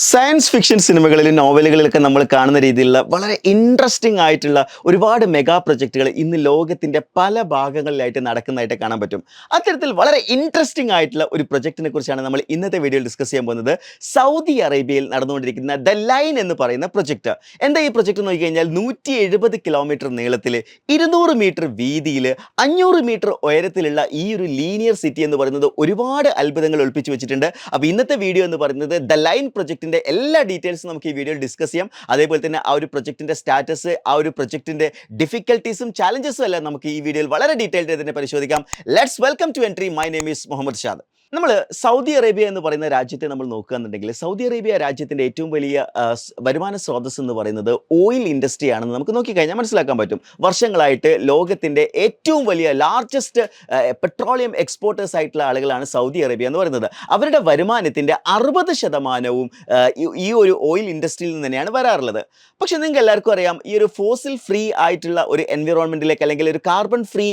Science fiction സിനിമകളിലും നോവലുകളിലൊക്കെ നമ്മൾ കാണുന്ന രീതിയിലുള്ള വളരെ ഇൻട്രസ്റ്റിംഗ് ആയിട്ടുള്ള ഒരുപാട് മെഗാ പ്രൊജക്റ്റുകൾ ഇന്ന് ലോകത്തിൻ്റെ പല ഭാഗങ്ങളിലായിട്ട് നടക്കുന്നതായിട്ട് കാണാൻ പറ്റും. അത്തരത്തിൽ വളരെ ഇൻട്രസ്റ്റിംഗ് ആയിട്ടുള്ള ഒരു പ്രൊജക്റ്റിനെ കുറിച്ചാണ് നമ്മൾ ഇന്നത്തെ വീഡിയോയിൽ ഡിസ്കസ് ചെയ്യാൻ പോകുന്നത്. സൗദി അറേബ്യയിൽ നടന്നുകൊണ്ടിരിക്കുന്ന ദ ലൈൻ എന്ന് പറയുന്ന പ്രൊജക്റ്റ്. എന്താ ഈ പ്രൊജക്റ്റ് നോക്കിക്കഴിഞ്ഞാൽ 170 കിലോമീറ്റർ നീളത്തിൽ 200 മീറ്റർ വീതിയിൽ 500 മീറ്റർ ഉയരത്തിലുള്ള ഈ ഒരു ലീനിയർ സിറ്റി എന്ന് പറയുന്നത് ഒരുപാട് അത്ഭുതങ്ങൾ ഒളിപ്പിച്ചു വെച്ചിട്ടുണ്ട്. അപ്പോൾ ഇന്നത്തെ വീഡിയോ എന്ന് പറയുന്നത് ദ ലൈൻ പ്രൊജക്റ്റ് എല്ലാ ഡീറ്റെയിൽസും നമുക്ക് ഈ വീഡിയോയിൽ ഡിസ്കസ് ചെയ്യാം. അതേപോലെ തന്നെ ആ ഒരു പ്രൊജക്റ്റിന്റെ സ്റ്റാറ്റസ്, ആ ഒരു പ്രൊജക്റ്റിന്റെ ഡിഫിക്കൽട്ടീസും ചാലഞ്ചസും എല്ലാം നമുക്ക് ഈ വീഡിയോയിൽ വളരെ ഡീറ്റെയിൽഡ് തന്നെ പരിശോധിക്കാം. Let's welcome to entry. My name is Muhammad Shad. നമ്മൾ സൗദി അറേബ്യ എന്ന് പറയുന്ന രാജ്യത്തെ നമ്മൾ നോക്കുകയാണെന്നുണ്ടെങ്കിൽ സൗദി അറേബ്യ രാജ്യത്തിൻ്റെ ഏറ്റവും വലിയ വരുമാന സ്രോതസ് എന്ന് പറയുന്നത് ഓയിൽ ഇൻഡസ്ട്രി ആണെന്ന് നമുക്ക് നോക്കിക്കഴിഞ്ഞാൽ മനസ്സിലാക്കാൻ പറ്റും. വർഷങ്ങളായിട്ട് ലോകത്തിൻ്റെ ഏറ്റവും വലിയ ലാർജസ്റ്റ് പെട്രോളിയം എക്സ്പോർട്ടേഴ്സ് ആയിട്ടുള്ള ആളുകളാണ് സൗദി അറേബ്യ എന്ന് പറയുന്നത്. അവരുടെ വരുമാനത്തിൻ്റെ 60% ഈ ഒരു ഓയിൽ ഇൻഡസ്ട്രിയിൽ നിന്ന് തന്നെയാണ് വരാറുള്ളത്. പക്ഷെ നിങ്ങൾക്ക് എല്ലാവർക്കും അറിയാം, ഈ ഒരു ഫോസിൽ ഫ്രീ ആയിട്ടുള്ള ഒരു എൻവിറോൺമെൻറ്റിലേക്ക് അല്ലെങ്കിൽ ഒരു കാർബൺ ഫ്രീ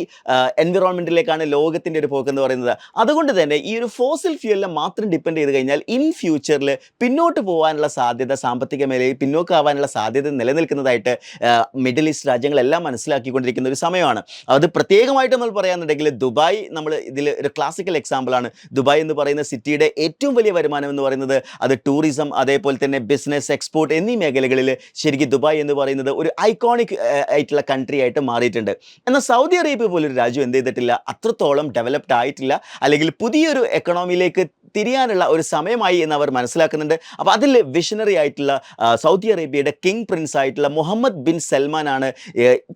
എൻവിറോൺമെൻറ്റിലേക്കാണ് ലോകത്തിൻ്റെ ഒരു പോക്ക് എന്ന് പറയുന്നത്. അതുകൊണ്ട് തന്നെ ഈ ഒരു ഫോസിൽ ഫ്യൂവലിനെ മാത്രം ഡിപ്പെൻഡ് ചെയ്ത് കഴിഞ്ഞാൽ ഇൻ ഫ്യൂച്ചറിൽ പിന്നോട്ട് പോകാനുള്ള സാധ്യത, സാമ്പത്തിക മേഖലയിൽ പിന്നോക്കാവാനുള്ള സാധ്യത നിലനിൽക്കുന്നതായിട്ട് മിഡിൽ ഈസ്റ്റ് രാജ്യങ്ങളെല്ലാം മനസ്സിലാക്കിക്കൊണ്ടിരിക്കുന്ന ഒരു സമയമാണ്. അത് പ്രത്യേകമായിട്ട് നമ്മൾ പറയാന്നുണ്ടെങ്കിൽ ദുബായ് നമ്മൾ ഇതിൽ ഒരു ക്ലാസിക്കൽ എക്സാമ്പിളാണ്. ദുബായ് എന്ന് പറയുന്ന സിറ്റിയുടെ ഏറ്റവും വലിയ വരുമാനം എന്ന് പറയുന്നത് അത് ടൂറിസം, അതേപോലെ തന്നെ ബിസിനസ്, എക്സ്പോർട്ട് എന്നീ മേഖലകളിൽ ശരിക്കും ദുബായ് എന്ന് പറയുന്നത് ഒരു ഐക്കോണിക് ആയിട്ടുള്ള കൺട്രി ആയിട്ട് മാറിയിട്ടുണ്ട്. എന്നാൽ സൗദി അറേബ്യ പോലൊരു രാജ്യം എന്ത് ചെയ്തിട്ടില്ല, അത്രത്തോളം ഡെവലപ്ഡ് ആയിട്ടില്ല, അല്ലെങ്കിൽ പുതിയൊരു എക്കണോമിയിലേക്ക് തിരിയാനുള്ള ഒരു സമയമായി എന്ന് അവർ മനസ്സിലാക്കുന്നുണ്ട്. അപ്പോൾ അതിൽ വിഷണറി ആയിട്ടുള്ള സൗദി അറേബ്യയുടെ കിങ് പ്രിൻസ് ആയിട്ടുള്ള മുഹമ്മദ് ബിൻ സൽമാൻ ആണ്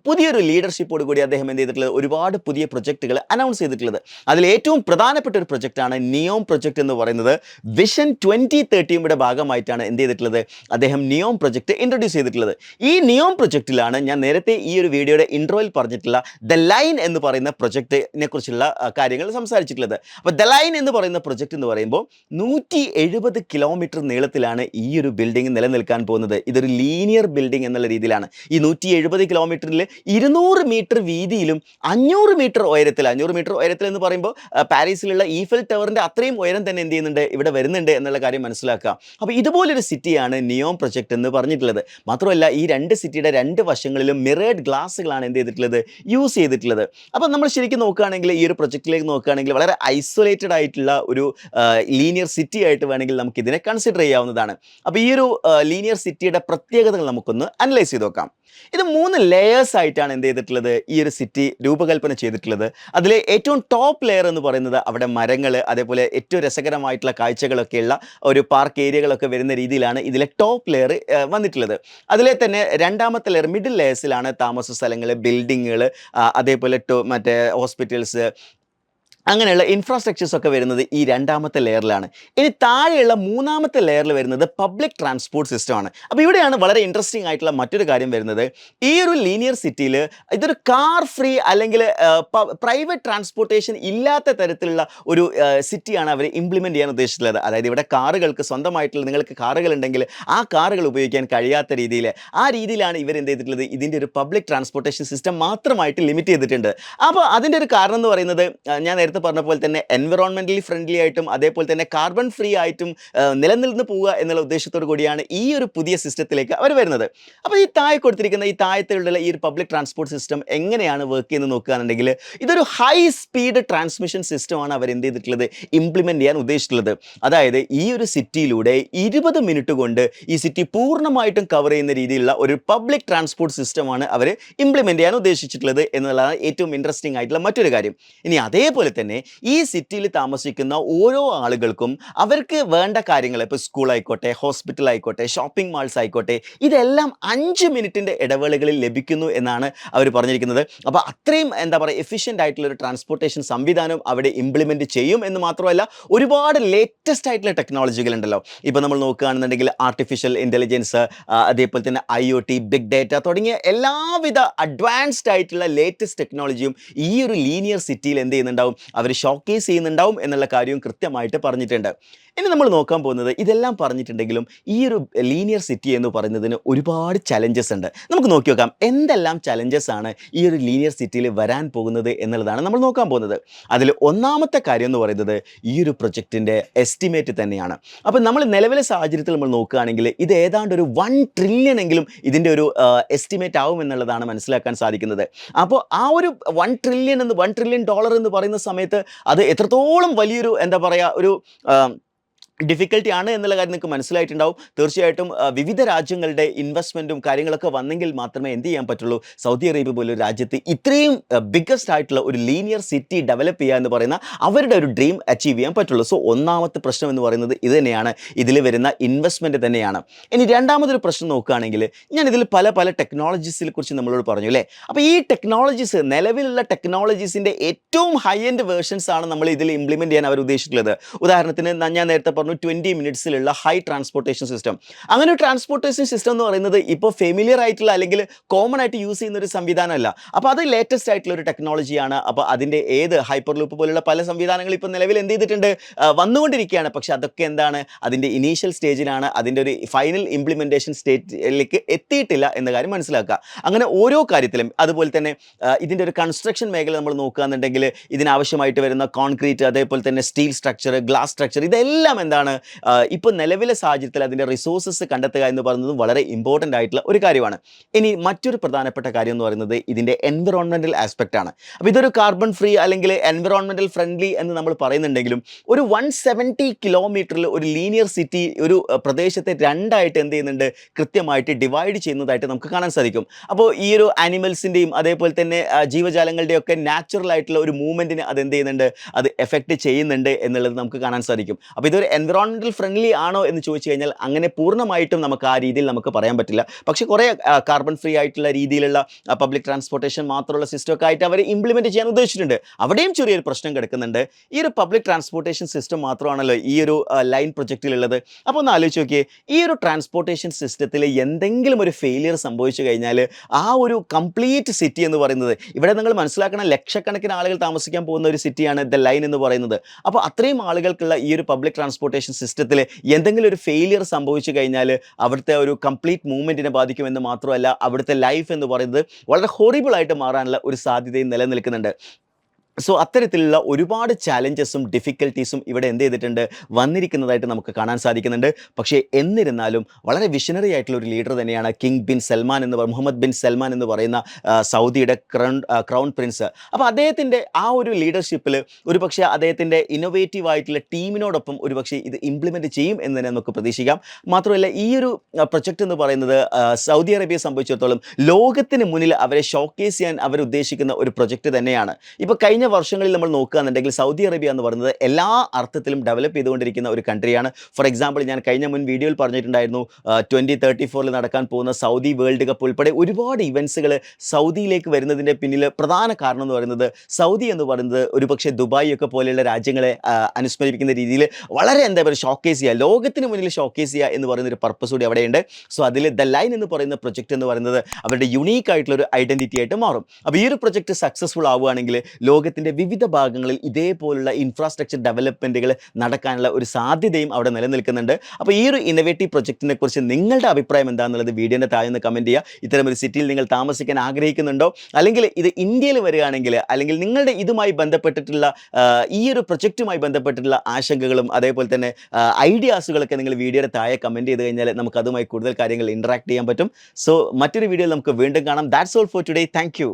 പുതിയൊരു ലീഡർഷിപ്പോട് കൂടി അദ്ദേഹം എന്ത് ചെയ്തിട്ടുള്ളത്, ഒരുപാട് പുതിയ പ്രൊജക്റ്റുകൾ അനൗൺസ് ചെയ്തിട്ടുള്ളത്. അതിൽ ഏറ്റവും പ്രധാനപ്പെട്ട ഒരു പ്രൊജക്റ്റാണ് നിയോം പ്രൊജക്റ്റ് എന്ന് പറയുന്നത്. വിഷൻ 2030യുടെ ഭാഗമായിട്ടാണ് എന്ത് ചെയ്തിട്ടുള്ളത്, അദ്ദേഹം നിയോം പ്രൊജക്റ്റ് ഇൻട്രൊഡ്യൂസ് ചെയ്തിട്ടുള്ളത്. ഈ നിയോം പ്രൊജക്റ്റിലാണ് ഞാൻ നേരത്തെ ഈ ഒരു വീഡിയോയുടെ ഇൻട്രോയിൽ പറഞ്ഞിട്ടുള്ള ദ ലൈൻ എന്ന് പറയുന്ന പ്രൊജക്റ്റിനെ കുറിച്ചുള്ള കാര്യങ്ങൾ സംസാരിച്ചിട്ടുള്ളത്. അപ്പോൾ ദ ലൈൻ എന്ന് പറയുന്ന പ്രൊജക്റ്റ് എന്ന് പറയുമ്പോൾ 170 കിലോമീറ്റർ നീളത്തിലാണ് ഈ ഒരു ബിൽഡിംഗ് നിലനിൽക്കാൻ പോകുന്നത്. ഇതൊരു ലീനിയർ ബിൽഡിംഗ് എന്നുള്ള രീതിയിലാണ്. ഈ 170 കിലോമീറ്ററിൽ 200 മീറ്റർ വീതിയിലും 500 മീറ്റർ ഉയരത്തിൽ, 500 മീറ്റർ ഉയരത്തിൽ എന്ന് പറയുമ്പോൾ പാരീസിലുള്ള ഈഫൽ ടവറിൻ്റെ അത്രയും ഉയരം തന്നെ എന്ത് ചെയ്യുന്നുണ്ട്, ഇവിടെ വരുന്നുണ്ട് എന്നുള്ള കാര്യം മനസ്സിലാക്കുക. അപ്പോൾ ഇതുപോലൊരു സിറ്റിയാണ് നിയോം പ്രൊജക്റ്റ് എന്ന് പറഞ്ഞിട്ടുള്ളത്. മാത്രമല്ല ഈ രണ്ട് സിറ്റിയുടെ രണ്ട് വശങ്ങളിലും മിറേഡ് ഗ്ലാസ്സുകളാണ് എന്ത് ചെയ്തിട്ടുള്ളത്, യൂസ് ചെയ്തിട്ടുള്ളത്. അപ്പോൾ നമ്മൾ ശരിക്കും നോക്കുകയാണെങ്കിൽ ഈ ഒരു പ്രൊജക്റ്റിലേക്ക് നോക്കുകയാണെങ്കിൽ വളരെ ഐസൊലേറ്റഡ് ആയിട്ടുള്ള ഒരു ലീനിയർ സിറ്റി ആയിട്ട് വേണമെങ്കിൽ നമുക്ക് ഇതിനെ കൺസിഡർ ചെയ്യാവുന്നതാണ്. അപ്പോൾ ഈ ഒരു ലീനിയർ സിറ്റിയുടെ പ്രത്യേകതകൾ നമുക്കൊന്ന് അനലൈസ് ചെയ്ത് നോക്കാം. ഇത് 3 ലെയേഴ്സ് ആയിട്ടാണ് എന്ത് ചെയ്തിട്ടുള്ളത്, ഈ ഒരു സിറ്റി രൂപകൽപ്പന ചെയ്തിട്ടുള്ളത്. അതിൽ ഏറ്റവും ടോപ്പ് ലെയർ എന്ന് പറയുന്നത് അവിടെ മരങ്ങൾ, അതേപോലെ ഏറ്റവും രസകരമായിട്ടുള്ള കാഴ്ചകളൊക്കെയുള്ള ഒരു പാർക്ക് ഏരിയകളൊക്കെ വരുന്ന രീതിയിലാണ് ഇതിലെ ടോപ്പ് ലെയർ വന്നിട്ടുള്ളത്. അതിലെ തന്നെ രണ്ടാമത്തെ ലെയർ, മിഡിൽ ലെയേഴ്സിലാണ് താമസ സ്ഥലങ്ങൾ, ബിൽഡിങ്ങുകൾ, അതേപോലെ മറ്റേ ഹോസ്പിറ്റൽസ്, അങ്ങനെയുള്ള ഇൻഫ്രാസ്ട്രക്ചേഴ്സ് ഒക്കെ വരുന്നത് ഈ രണ്ടാമത്തെ ലെയറിലാണ്. ഇനി താഴെയുള്ള മൂന്നാമത്തെ ലെയറിൽ വരുന്നത് പബ്ലിക് ട്രാൻസ്പോർട്ട് സിസ്റ്റമാണ്. അപ്പോൾ ഇവിടെയാണ് വളരെ ഇൻട്രസ്റ്റിംഗ് ആയിട്ടുള്ള മറ്റൊരു കാര്യം വരുന്നത്. ഈ ഒരു ലീനിയർ സിറ്റിയിൽ ഇതൊരു കാർ ഫ്രീ അല്ലെങ്കിൽ പ്രൈവറ്റ് ട്രാൻസ്പോർട്ടേഷൻ ഇല്ലാത്ത തരത്തിലുള്ള ഒരു സിറ്റിയാണ് അവർ ഇംപ്ലിമെൻറ്റ് ചെയ്യാൻ ഉദ്ദേശിച്ചിട്ടുള്ളത്. അതായത് ഇവിടെ കാറുകൾക്ക് സ്വന്തമായിട്ടുള്ള, നിങ്ങൾക്ക് കാറുകൾ ഉണ്ടെങ്കിൽ ആ കാറുകൾ ഉപയോഗിക്കാൻ കഴിയാത്ത രീതിയിൽ, ആ രീതിയിലാണ് ഇവർ എന്ത് ചെയ്തിട്ടുള്ളത്, ഇതിൻ്റെ ഒരു പബ്ലിക് ട്രാൻസ്പോർട്ടേഷൻ സിസ്റ്റം മാത്രമായിട്ട് ലിമിറ്റ് ചെയ്തിട്ടുണ്ട്. അപ്പോൾ അതിൻ്റെ ഒരു കാരണം എന്ന് പറയുന്നത് ഞാൻ നേരത്തെ പറഞ്ഞ പോലെ തന്നെ എൻവിറോൺമെൻ്റലി ഫ്രണ്ട്ലി ആയിട്ടും അതേപോലെ തന്നെ കാർബൺ ഫ്രീ ആയിട്ടും നിലനിന്ന് പോവുക എന്നുള്ള ഉദ്ദേശത്തോടു കൂടിയാണ് ഈ ഒരു പുതിയ സിസ്റ്റത്തിലേക്ക് അവർ വരുന്നത്. അപ്പോൾ ഈ താഴെ കൊടുത്തിരിക്കുന്ന ഈ താഴത്തിലുള്ള ഈ ഒരു പബ്ലിക് ട്രാൻസ്പോർട്ട് സിസ്റ്റം എങ്ങനെയാണ് വർക്ക് ചെയ്യുന്നത് നോക്കുകയാണെന്നുണ്ടെങ്കിൽ ഇതൊരു ഹൈ സ്പീഡ് ട്രാൻസ്മിഷൻ സിസ്റ്റമാണ് അവർ എന്ത് ചെയ്തിട്ടുള്ളത്, ഇംപ്ലിമെൻറ്റ് ചെയ്യാൻ ഉദ്ദേശിച്ചിട്ടുള്ളത്. അതായത് ഈ ഒരു സിറ്റിയിലൂടെ 20 മിനിറ്റ് കൊണ്ട് ഈ സിറ്റി പൂർണ്ണമായിട്ടും കവർ ചെയ്യുന്ന രീതിയിലുള്ള ഒരു പബ്ലിക് ട്രാൻസ്പോർട്ട് സിസ്റ്റമാണ് അവർ ഇംപ്ലിമെൻറ്റ് ചെയ്യാൻ ഉദ്ദേശിച്ചിട്ടുള്ളത് എന്നുള്ളതാണ് ഏറ്റവും ഇൻട്രസ്റ്റിംഗ് ആയിട്ടുള്ള മറ്റൊരു കാര്യം. ഇനി അതേപോലെ തന്നെ ഈ സിറ്റിയിൽ താമസിക്കുന്ന ഓരോ ആളുകൾക്കും അവർക്ക് വേണ്ട കാര്യങ്ങൾ, ഇപ്പോൾ സ്കൂൾ ആയിക്കോട്ടെ, ഹോസ്പിറ്റൽ ആയിക്കോട്ടെ, ഷോപ്പിംഗ് മാൾസ് ആയിക്കോട്ടെ, ഇതെല്ലാം 5 മിനിറ്റിൻ്റെ ഇടവേളകളിൽ ലഭിക്കുന്നു എന്നാണ് അവർ പറഞ്ഞിരിക്കുന്നത്. അപ്പോൾ അത്രയും എന്താ പറയുക, എഫിഷ്യൻ്റ് ആയിട്ടുള്ളൊരു ട്രാൻസ്പോർട്ടേഷൻ സംവിധാനം അവിടെ ഇംപ്ലിമെൻറ്റ് ചെയ്യും എന്ന് മാത്രമല്ല ഒരുപാട് ലേറ്റസ്റ്റ് ആയിട്ടുള്ള ടെക്നോളജികൾ ഉണ്ടല്ലോ. ഇപ്പോൾ നമ്മൾ നോക്കുകയാണെന്നുണ്ടെങ്കിൽ ആർട്ടിഫിഷ്യൽ ഇൻ്റലിജൻസ്, അതേപോലെ തന്നെ IoT, ബിഗ് ഡേറ്റ തുടങ്ങിയ എല്ലാവിധ അഡ്വാൻസ്ഡ് ആയിട്ടുള്ള ലേറ്റസ്റ്റ് ടെക്നോളജിയും ഈ ഒരു ലീനിയർ സിറ്റിയിൽ എന്ത് ചെയ്യുന്നുണ്ടാവും, അവർ ഷോക്കേസ് ചെയ്യുന്നുണ്ടാവും എന്നുള്ള കാര്യവും കൃത്യമായിട്ട് പറഞ്ഞിട്ടുണ്ട്. ഇനി നമ്മൾ നോക്കാൻ പോകുന്നത് ഇതെല്ലാം പറഞ്ഞിട്ടുണ്ടെങ്കിലും ഈ ഒരു ലീനിയർ സിറ്റി എന്ന് പറയുന്നതിന് ഒരുപാട് ചലഞ്ചസ് ഉണ്ട്. നമുക്ക് നോക്കി നോക്കാം എന്തെല്ലാം ചലഞ്ചസ് ആണ് ഈ ഒരു ലീനിയർ സിറ്റിയിൽ വരാൻ പോകുന്നത് എന്നുള്ളതാണ് നമ്മൾ നോക്കാൻ പോകുന്നത്. അതിൽ ഒന്നാമത്തെ കാര്യം എന്ന് പറയുന്നത് ഈ ഒരു പ്രൊജക്റ്റിൻ്റെ എസ്റ്റിമേറ്റ് തന്നെയാണ്. അപ്പോൾ നമ്മൾ നിലവിലെ സാഹചര്യത്തിൽ നമ്മൾ നോക്കുകയാണെങ്കിൽ ഇത് ഏതാണ്ട് ഒരു 1 ട്രില്യൺ എങ്കിലും ഇതിൻ്റെ ഒരു എസ്റ്റിമേറ്റ് ആവും എന്നുള്ളതാണ് മനസ്സിലാക്കാൻ സാധിക്കുന്നത്. അപ്പോൾ ആ ഒരു 1 ട്രില്യൺ ഡോളർ എന്ന് പറയുന്ന സമയത്ത് അത് എത്രത്തോളം വലിയൊരു എന്താ പറയുക ഒരു ഡിഫിക്കൽട്ടി ആണ് എന്നുള്ള കാര്യം നിങ്ങൾക്ക് മനസ്സിലായിട്ടുണ്ടാവും. തീർച്ചയായിട്ടും വിവിധ രാജ്യങ്ങളുടെ ഇൻവെസ്റ്റ്മെൻറ്റും കാര്യങ്ങളൊക്കെ വന്നെങ്കിൽ മാത്രമേ എന്ത് ചെയ്യാൻ പറ്റുള്ളൂ, സൗദി അറേബ്യ പോലൊരു രാജ്യത്ത് ഇത്രയും ബിഗ്ഗസ്റ്റ് ആയിട്ടുള്ള ഒരു ലീനിയർ സിറ്റി ഡെവലപ്പ് ചെയ്യുക എന്ന് പറയുന്ന അവരുടെ ഒരു ഡ്രീം അച്ചീവ് ചെയ്യാൻ പറ്റുള്ളൂ. സോ ഒന്നാമത്തെ പ്രശ്നം എന്ന് പറയുന്നത് ഇത് തന്നെയാണ്, ഇതിൽ വരുന്ന ഇൻവെസ്റ്റ്മെൻറ്റ് തന്നെയാണ്. ഇനി രണ്ടാമതൊരു പ്രശ്നം നോക്കുകയാണെങ്കിൽ ഞാൻ ഇതിൽ പല ടെക്നോളജീസിനെ കുറിച്ച് നമ്മളോട് പറഞ്ഞു അല്ലേ. അപ്പോൾ ഈ ടെക്നോളജീസ്, നിലവിലുള്ള ടെക്നോളജീസിൻ്റെ ഏറ്റവും ഹൈ എൻഡ് വേർഷൻസ് ആണ് നമ്മൾ ഇതിൽ ഇംപ്ലിമെൻറ്റ് ചെയ്യാൻ അവർ ഉദ്ദേശിച്ചിട്ടുള്ളത്. ഉദാഹരണത്തിന് ഞാൻ നേരത്തെ 20 മിനിറ്റ്സിലുള്ള ഹൈ ട്രാൻസ്പോർട്ടേഷൻ സിസ്റ്റം. അങ്ങനെ ഒരു ട്രാൻസ്പോർട്ടേഷൻ സിസ്റ്റം എന്ന് പറയുന്നത് ഇപ്പോൾ ഫെമിലിയർ ആയിട്ടുള്ള അല്ലെങ്കിൽ കോമൺ ആയിട്ട് യൂസ് ചെയ്യുന്ന ഒരു സംവിധാനമല്ല. അപ്പോൾ അത് ലേറ്റസ്റ്റ് ആയിട്ടുള്ള ഒരു ടെക്നോളജിയാണ്. അപ്പോൾ അതിൻ്റെ ഹൈപ്പർ ലൂപ്പ് പോലുള്ള പല സംവിധാനങ്ങൾ ഇപ്പോൾ നിലവിൽ എന്ത് ചെയ്തിട്ടുണ്ട്, വന്നുകൊണ്ടിരിക്കുകയാണ്. പക്ഷേ അതൊക്കെ എന്താണ്, അതിൻ്റെ ഇനീഷ്യൽ സ്റ്റേജിലാണ്, അതിൻ്റെ ഒരു ഫൈനൽ ഇംപ്ലിമെൻറ്റേഷൻ സ്റ്റേജിലേക്ക് എത്തിയിട്ടില്ല എന്ന കാര്യം മനസ്സിലാക്കുക. അങ്ങനെ ഓരോ കാര്യത്തിലും അതുപോലെ തന്നെ ഇതിൻ്റെ ഒരു കൺസ്ട്രക്ഷൻ മേഖല നമ്മൾ നോക്കുകയാണെന്നുണ്ടെങ്കിൽ ഇതിനാവശ്യമായിട്ട് വരുന്ന കോൺക്രീറ്റ്, അതേപോലെ തന്നെ സ്റ്റീൽ സ്ട്രക്ചർ, ഗ്ലാസ് സ്ട്രക്ചർ, ഇതെല്ലാം എന്താണ് ഇപ്പോൾ നിലവിലെ സാഹചര്യത്തിൽ അതിൻ്റെ റിസോഴ്സസ് കണ്ടെത്തുക എന്ന് പറയുന്നത് വളരെ ഇമ്പോർട്ടൻ്റ് ആയിട്ടുള്ള ഒരു കാര്യമാണ്. ഇനി മറ്റൊരു പ്രധാനപ്പെട്ട കാര്യം എന്ന് പറയുന്നത് ഇതിൻ്റെ എൻവിറോൺമെൻറ്റൽ ആസ്പെക്റ്റ് ആണ്. അപ്പോൾ ഇതൊരു കാർബൺ ഫ്രീ അല്ലെങ്കിൽ എൻവിറോൺമെൻറ്റൽ ഫ്രണ്ട്ലി എന്ന് നമ്മൾ പറയുന്നുണ്ടെങ്കിലും ഒരു 170 കിലോമീറ്ററിൽ ഒരു ലീനിയർ സിറ്റി ഒരു പ്രദേശത്തെ രണ്ടായിട്ട് എന്ത് ചെയ്യുന്നുണ്ട്, കൃത്യമായിട്ട് ഡിവൈഡ് ചെയ്യുന്നതായിട്ട് നമുക്ക് കാണാൻ സാധിക്കും. അപ്പോൾ ഈ ഒരു ആനിമൽസിൻ്റെയും അതേപോലെ തന്നെ ജീവജാലങ്ങളുടെയും ഒക്കെ നാച്ചുറൽ ആയിട്ടുള്ള ഒരു മൂവ്മെൻറ്റിന് അത് എന്ത് ചെയ്യുന്നുണ്ട്, അത് എഫക്റ്റ് ചെയ്യുന്നുണ്ട് എന്നുള്ളത് നമുക്ക് കാണാൻ സാധിക്കും. അപ്പോൾ ഇതൊരു എൻവിറോൺമെൻറ്റൽ ഫ്രണ്ട്ലി ആണോ എന്ന് ചോദിച്ചു കഴിഞ്ഞാൽ അങ്ങനെ പൂർണ്ണമായിട്ടും നമുക്ക് ആ രീതിയിൽ നമുക്ക് പറയാൻ പറ്റില്ല. പക്ഷേ കുറേ കാർബൺ ഫ്രീ ആയിട്ടുള്ള രീതിയിലുള്ള പബ്ലിക് ട്രാൻസ്പോർട്ടേഷൻ മാത്രമുള്ള സിസ്റ്റമൊക്കെ ആയിട്ട് അവർ ഇംപ്ലിമെൻറ്റ് ചെയ്യാൻ ഉദ്ദേശിച്ചിട്ടുണ്ട്. അവിടെയും ചെറിയൊരു പ്രശ്നം കിടക്കുന്നുണ്ട്. ഈ ഒരു പബ്ലിക് ട്രാൻസ്പോർട്ടേഷൻ സിസ്റ്റം മാത്രമാണല്ലോ ഈ ഒരു ലൈൻ പ്രൊജക്റ്റിലുള്ളത്. അപ്പോൾ ഒന്ന് ആലോചിച്ച് നോക്കിയേ, ഈ ഒരു ട്രാൻസ്പോർട്ടേഷൻ സിസ്റ്റത്തിൽ എന്തെങ്കിലും ഒരു ഫെയിലിയർ സംഭവിച്ചു കഴിഞ്ഞാൽ ആ ഒരു കംപ്ലീറ്റ് സിറ്റി എന്ന് പറയുന്നത്, ഇവിടെ നിങ്ങൾ മനസ്സിലാക്കണം, ലക്ഷക്കണക്കിന് ആളുകൾ താമസിക്കാൻ പോകുന്ന ഒരു സിറ്റിയാണ് ദ ലൈൻ എന്ന് പറയുന്നത്. അപ്പോൾ അത്രയും ആളുകൾക്കുള്ള ഈ ഒരു പബ്ലിക് ട്രാൻസ്പോർട്ടേഷൻ സിസ്റ്റത്തിൽ എന്തെങ്കിലും ഒരു ഫെയിലിയർ സംഭവിച്ചു കഴിഞ്ഞാൽ അവിടുത്തെ ഒരു കംപ്ലീറ്റ് മൂവ്മെൻറ്റിനെ ബാധിക്കുമെന്ന് മാത്രമല്ല അവിടുത്തെ ലൈഫ് എന്ന് പറയുന്നത് വളരെ ഹൊറിബിളായിട്ട് മാറാനുള്ള ഒരു സാധ്യതയും നിലനിൽക്കുന്നുണ്ട്. സോ അത്തരത്തിലുള്ള ഒരുപാട് ചാലഞ്ചസും ഡിഫിക്കൽട്ടീസും ഇവിടെ എന്ത് ചെയ്തിട്ടുണ്ട്, വന്നിരിക്കുന്നതായിട്ട് നമുക്ക് കാണാൻ സാധിക്കുന്നുണ്ട്. പക്ഷേ എന്നിരുന്നാലും വളരെ വിഷനറി ആയിട്ടുള്ള ഒരു ലീഡർ തന്നെയാണ് മുഹമ്മദ് ബിൻ സൽമാൻ എന്ന് പറയുന്ന സൗദിയുടെ ക്രൗൺ പ്രിൻസ്. അപ്പോൾ അദ്ദേഹത്തിൻ്റെ ആ ഒരു ലീഡർഷിപ്പിൽ ഒരുപക്ഷെ അദ്ദേഹത്തിൻ്റെ ഇന്നോവേറ്റീവ് ആയിട്ടുള്ള ടീമിനോടൊപ്പം ഒരുപക്ഷെ ഇത് ഇംപ്ലിമെൻറ്റ് ചെയ്യും എന്ന് തന്നെ നമുക്ക് പ്രതീക്ഷിക്കാം. മാത്രമല്ല ഈ ഒരു പ്രൊജക്റ്റ് എന്ന് പറയുന്നത് സൗദി അറേബ്യയെ സംബന്ധിച്ചിടത്തോളം ലോകത്തിന് മുന്നിൽ അവരെ ഷോക്കേസ് ചെയ്യാൻ അവർ ഉദ്ദേശിക്കുന്ന ഒരു പ്രൊജക്റ്റ് തന്നെയാണ്. ഇപ്പോൾ കഴിഞ്ഞ വർഷങ്ങളിൽ നമ്മൾ നോക്കുകയാണെന്നുണ്ടെങ്കിൽ സൗദി അറേബ്യ എന്ന് പറയുന്നത് എല്ലാ അർത്ഥത്തിലും ഡെവലപ്പ് ചെയ്തുകൊണ്ടിരിക്കുന്ന ഒരു കൺട്രിയാണ്. ഫോർ എക്സാമ്പിൾ ഞാൻ കഴിഞ്ഞ മുൻ വീഡിയോയിൽ പറഞ്ഞിട്ടുണ്ടായിരുന്നു 2034 നടക്കാൻ പോകുന്ന സൗദി വേൾഡ് കപ്പ് ഉൾപ്പെടെ ഒരുപാട് ഇവൻറ്റ്സുകൾ സൗദിയിലേക്ക് വരുന്നതിൻ്റെ പിന്നിൽ പ്രധാന കാരണം എന്ന് പറയുന്നത് സൗദി എന്ന് പറയുന്നത് ഒരുപക്ഷെ ദുബായ് ഒക്കെ പോലെയുള്ള രാജ്യങ്ങളെ അനുസ്മരിപ്പിക്കുന്ന രീതിയിൽ വളരെ എന്താ പറയുക ഷോക്കേസ് ചെയ്യുക, ലോകത്തിന് മുന്നിൽ ഷോക്കേസ് ചെയ്യുക എന്ന് പറയുന്നൊരു പർപ്പസ് കൂടി അവിടെയുണ്ട്. സോ അതിൽ ദ ലൈൻ എന്ന് പറയുന്ന പ്രൊജക്റ്റ് എന്ന് പറയുന്നത് അവരുടെ യുണീക്ക് ആയിട്ടുള്ള ഒരു ഐഡൻറ്റിറ്റി ആയിട്ട് മാറും. അപ്പോൾ ഈ ഒരു പ്രൊജക്റ്റ് സക്സസ്ഫുൾ ആവുകയാണെങ്കിൽ ലോകത്തിൻ്റെ വിവിധ ഭാഗങ്ങളിൽ ഇതേപോലുള്ള ഇൻഫ്രാസ്ട്രക്ചർ ഡെവലപ്മെൻറ്റുകൾ നടക്കാനുള്ള ഒരു സാധ്യതയും അവിടെ നിലനിൽക്കുന്നുണ്ട്. അപ്പോൾ ഈ ഒരു ഇന്നോവേറ്റീവ് പ്രൊജക്റ്റിനെ കുറിച്ച് നിങ്ങളുടെ അഭിപ്രായം എന്താണെന്നുള്ളത് വീഡിയോൻ്റെ താഴെ നിന്ന് കമൻറ്റ് ചെയ്യുക. ഇത്തരമൊരു സിറ്റിയിൽ നിങ്ങൾ താമസിക്കാൻ ആഗ്രഹിക്കുന്നുണ്ടോ, അല്ലെങ്കിൽ ഇത് ഇന്ത്യയിൽ വരികയാണെങ്കിൽ, അല്ലെങ്കിൽ നിങ്ങളുടെ ഇതുമായി ബന്ധപ്പെട്ടിട്ടുള്ള ഈ ഒരു പ്രൊജക്റ്റുമായി ബന്ധപ്പെട്ടിട്ടുള്ള ആശങ്കകളും അതേപോലെ തന്നെ ഐഡിയാസുകളൊക്കെ നിങ്ങൾ വീഡിയോയുടെ താഴെ കമൻറ്റ് ചെയ്ത് കഴിഞ്ഞാൽ നമുക്ക് അതുമായി കൂടുതൽ കാര്യങ്ങൾ ഇൻറ്ററാക്ട് ചെയ്യാൻ പറ്റും. സോ മറ്റൊരു വീഡിയോയിൽ നമുക്ക് വീണ്ടും കാണാം. That's all for today. Thank you.